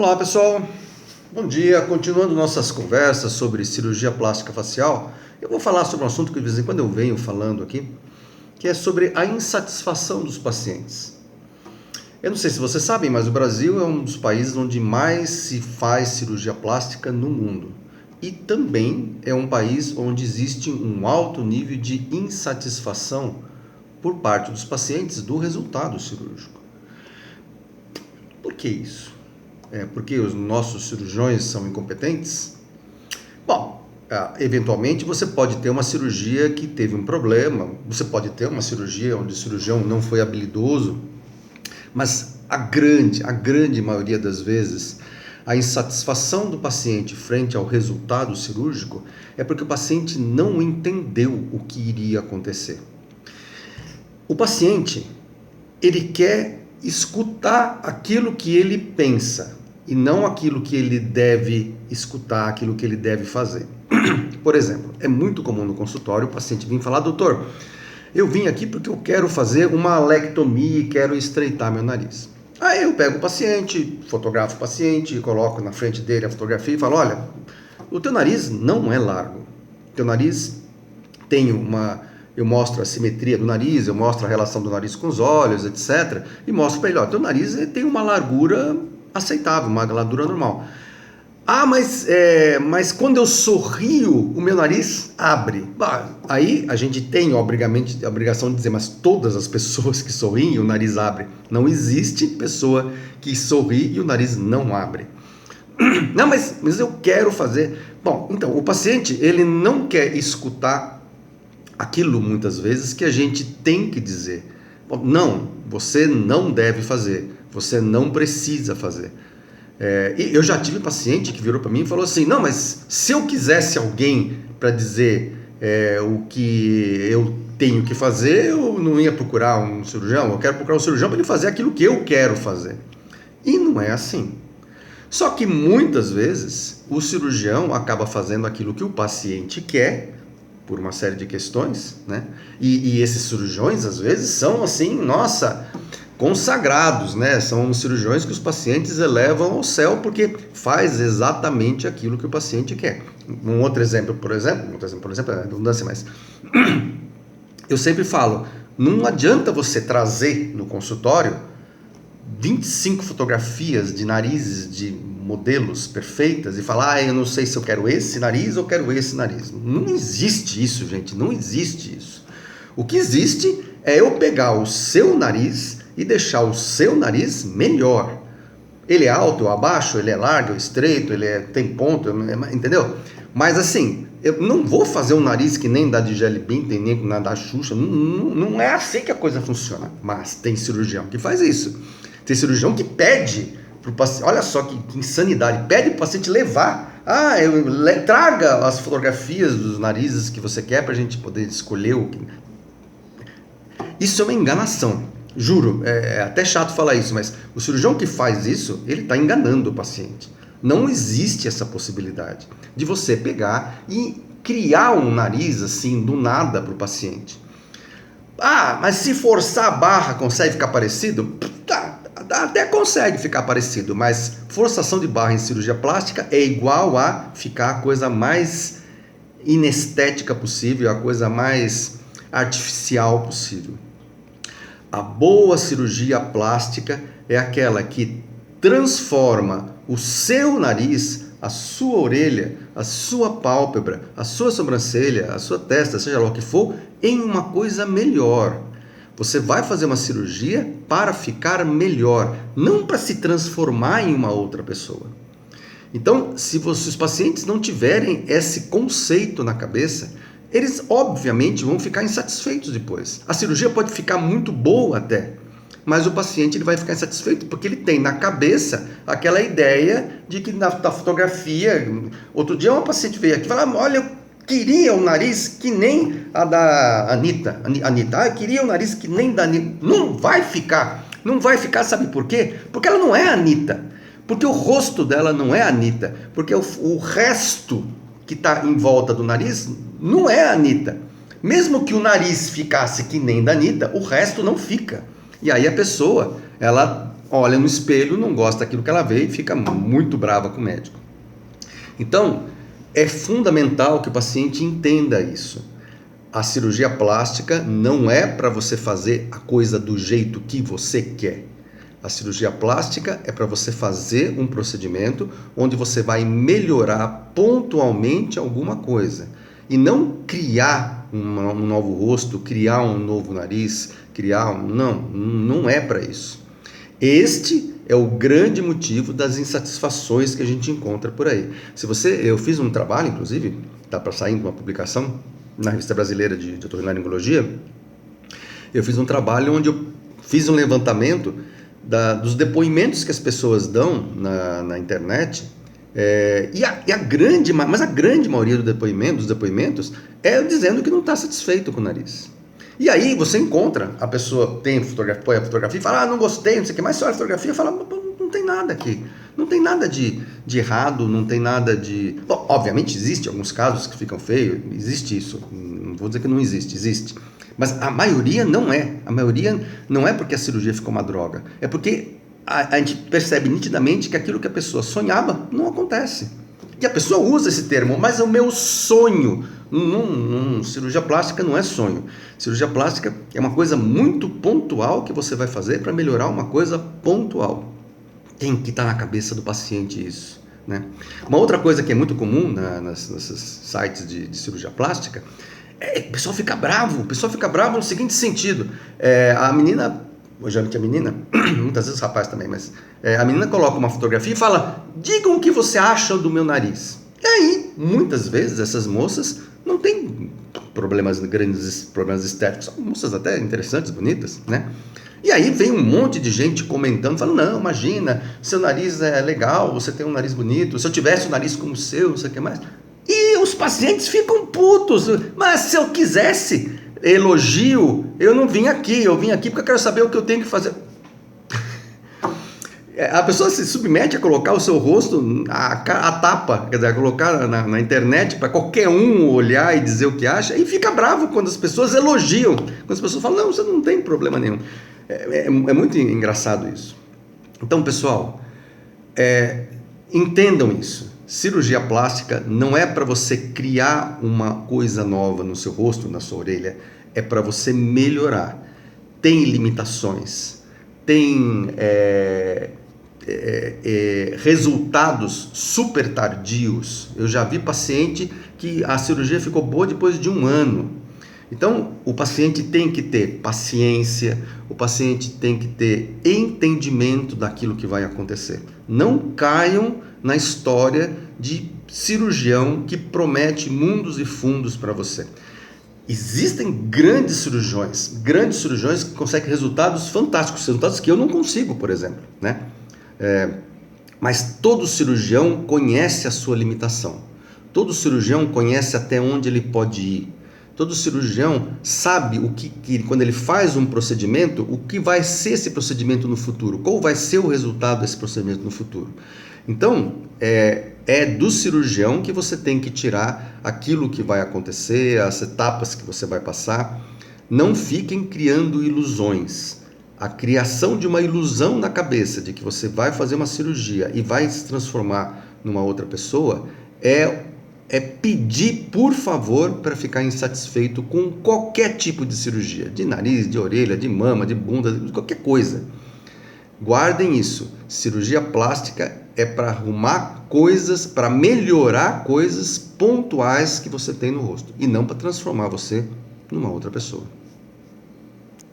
Olá pessoal, bom dia. Continuando nossas conversas sobre cirurgia plástica facial, eu vou falar sobre um assunto que de vez em quando eu venho falando aqui, que é sobre a insatisfação dos pacientes. Eu não sei se vocês sabem, mas o Brasil é um dos países onde mais se faz cirurgia plástica no mundo. E também é um país onde existe um alto nível de insatisfação por parte dos pacientes do resultado cirúrgico. Por que isso? É porque os nossos cirurgiões são incompetentes? Bom, eventualmente você pode ter uma cirurgia que teve um problema, você pode ter uma cirurgia onde o cirurgião não foi habilidoso, mas a grande maioria das vezes, a insatisfação do paciente frente ao resultado cirúrgico é porque o paciente não entendeu o que iria acontecer. O paciente, ele quer escutar aquilo que ele pensa e não aquilo que ele deve escutar, aquilo que ele deve fazer. Por exemplo, é muito comum no consultório o paciente vir falar: doutor, eu vim aqui porque eu quero fazer uma alectomia e quero estreitar meu nariz. Aí eu pego o paciente, fotografo o paciente, coloco na frente dele a fotografia e falo: olha, o teu nariz não é largo, o teu nariz tem eu mostro a simetria do nariz, eu mostro a relação do nariz com os olhos, etc. E mostro para ele: ó, teu nariz tem uma largura aceitável, uma largura normal. Ah, mas quando eu sorrio, o meu nariz abre. Aí a gente tem a obrigação de dizer: mas todas as pessoas que sorriem, o nariz abre. Não existe pessoa que sorri e o nariz não abre. Não, mas eu quero fazer. Bom, então, o paciente, ele não quer escutar aquilo, muitas vezes, que a gente tem que dizer. Bom, não, você não deve fazer, você não precisa fazer. E eu já tive paciente que virou para mim e falou assim: não, mas se eu quisesse alguém para dizer o que eu tenho que fazer, eu não ia procurar um cirurgião, eu quero procurar um cirurgião para ele fazer aquilo que eu quero fazer. E não é assim. Só que muitas vezes o cirurgião acaba fazendo aquilo que o paciente quer, por uma série de questões, né? E esses cirurgiões, às vezes, são assim, nossa, consagrados, né? São cirurgiões que os pacientes elevam ao céu porque faz exatamente aquilo que o paciente quer. Um outro exemplo, por exemplo, é redundância, mas eu sempre falo: não adianta você trazer no consultório 25 fotografias de narizes de modelos perfeitas e falar: eu não sei se eu quero esse nariz ou quero esse nariz. Não existe isso, gente, não existe isso. O que existe é eu pegar o seu nariz e deixar o seu nariz melhor. Ele é alto ou abaixo, ele é largo ou estreito, tem ponto, entendeu? Mas assim, eu não vou fazer um nariz que nem da Gisele Bündchen, nem da Xuxa, não é assim que a coisa funciona. Mas tem cirurgião que faz isso. Tem cirurgião que pede pro paciente, olha só que insanidade, pede para o paciente levar. Traga as fotografias dos narizes que você quer para a gente poder escolher o que. Isso é uma enganação, juro, é até chato falar isso, mas o cirurgião que faz isso, ele está enganando o paciente. Não existe essa possibilidade de você pegar e criar um nariz assim do nada para o paciente. Ah, mas se forçar a barra consegue ficar parecido? Até consegue ficar parecido, mas forçação de barra em cirurgia plástica é igual a ficar a coisa mais inestética possível, a coisa mais artificial possível. A boa cirurgia plástica é aquela que transforma o seu nariz, a sua orelha, a sua pálpebra, a sua sobrancelha, a sua testa, seja lá o que for, em uma coisa melhor. Você vai fazer uma cirurgia para ficar melhor, não para se transformar em uma outra pessoa. Então, se os pacientes não tiverem esse conceito na cabeça, eles obviamente vão ficar insatisfeitos depois. A cirurgia pode ficar muito boa até, mas o paciente ele vai ficar insatisfeito porque ele tem na cabeça aquela ideia de que na fotografia... Outro dia uma paciente veio aqui e falou: olha, eu queria um nariz que nem a da Anitta. Eu queria um nariz que nem da Anitta. Não vai ficar, sabe por quê? Porque ela não é a Anitta. Porque o rosto dela não é a Anitta. Porque o resto que está em volta do nariz não é a Anitta. Mesmo que o nariz ficasse que nem da Anitta, o resto não fica. E aí a pessoa, ela olha no espelho, não gosta daquilo que ela vê e fica muito brava com o médico. Então, é fundamental que o paciente entenda isso. A cirurgia plástica não é para você fazer a coisa do jeito que você quer. A cirurgia plástica é para você fazer um procedimento onde você vai melhorar pontualmente alguma coisa. E não criar um novo rosto, criar um novo nariz, não é para isso. Este é o grande motivo das insatisfações que a gente encontra por aí. Eu fiz um trabalho, inclusive, está para sair uma publicação na Revista Brasileira de Otorrinolaringologia. Eu fiz um trabalho onde eu fiz um levantamento dos depoimentos que as pessoas dão na internet, a grande maioria dos depoimentos é dizendo que não está satisfeito com o nariz. E aí você encontra, a pessoa põe a fotografia e fala, não gostei, não sei o que, mas você olha a fotografia e fala, não tem nada aqui, não tem nada de errado, não tem nada de... Bom, obviamente existe alguns casos que ficam feios, existe isso, não vou dizer que não existe. Mas a maioria não é porque a cirurgia ficou uma droga, é porque a gente percebe nitidamente que aquilo que a pessoa sonhava não acontece. E a pessoa usa esse termo, mas é o meu sonho. Cirurgia plástica não é sonho. Cirurgia plástica é uma coisa muito pontual que você vai fazer para melhorar uma coisa pontual. Tem que estar na cabeça do paciente isso, né? Uma outra coisa que é muito comum nesses sites de cirurgia plástica o pessoal fica bravo no seguinte sentido, a menina, geralmente a menina, muitas vezes o rapaz também, mas a menina coloca uma fotografia e fala, digam o que você acha do meu nariz. E aí, muitas vezes, essas moças não têm grandes problemas estéticos, são moças até interessantes, bonitas, né? E aí vem um monte de gente comentando, falando, não, imagina, seu nariz é legal, você tem um nariz bonito, se eu tivesse um nariz como o seu, não sei o que mais... E os pacientes ficam putos, mas se eu quisesse elogio, eu não vim aqui, eu vim aqui porque eu quero saber o que eu tenho que fazer. A pessoa se submete a colocar o seu rosto a tapa, quer dizer, a colocar na internet para qualquer um olhar e dizer o que acha, e fica bravo quando as pessoas elogiam, quando as pessoas falam, não, você não tem problema nenhum. É muito engraçado isso. Então, pessoal, entendam isso. Cirurgia plástica não é para você criar uma coisa nova no seu rosto, na sua orelha, é para você melhorar. Tem limitações, tem resultados super tardios. Eu já vi paciente que a cirurgia ficou boa depois de 1 ano. Então, o paciente tem que ter paciência, o paciente tem que ter entendimento daquilo que vai acontecer. Não caiam na história de cirurgião que promete mundos e fundos para você. Existem grandes cirurgiões que conseguem resultados fantásticos, resultados que eu não consigo, por exemplo, né? Mas todo cirurgião conhece a sua limitação. Todo cirurgião conhece até onde ele pode ir. Todo cirurgião sabe quando ele faz um procedimento, o que vai ser esse procedimento no futuro, qual vai ser o resultado desse procedimento no futuro. Então, é do cirurgião que você tem que tirar aquilo que vai acontecer, as etapas que você vai passar. Não fiquem criando ilusões. A criação de uma ilusão na cabeça de que você vai fazer uma cirurgia e vai se transformar numa outra pessoa é pedir, por favor, para ficar insatisfeito com qualquer tipo de cirurgia, de nariz, de orelha, de mama, de bunda, de qualquer coisa. Guardem isso. Cirurgia plástica é para arrumar coisas, para melhorar coisas pontuais que você tem no rosto e não para transformar você numa outra pessoa.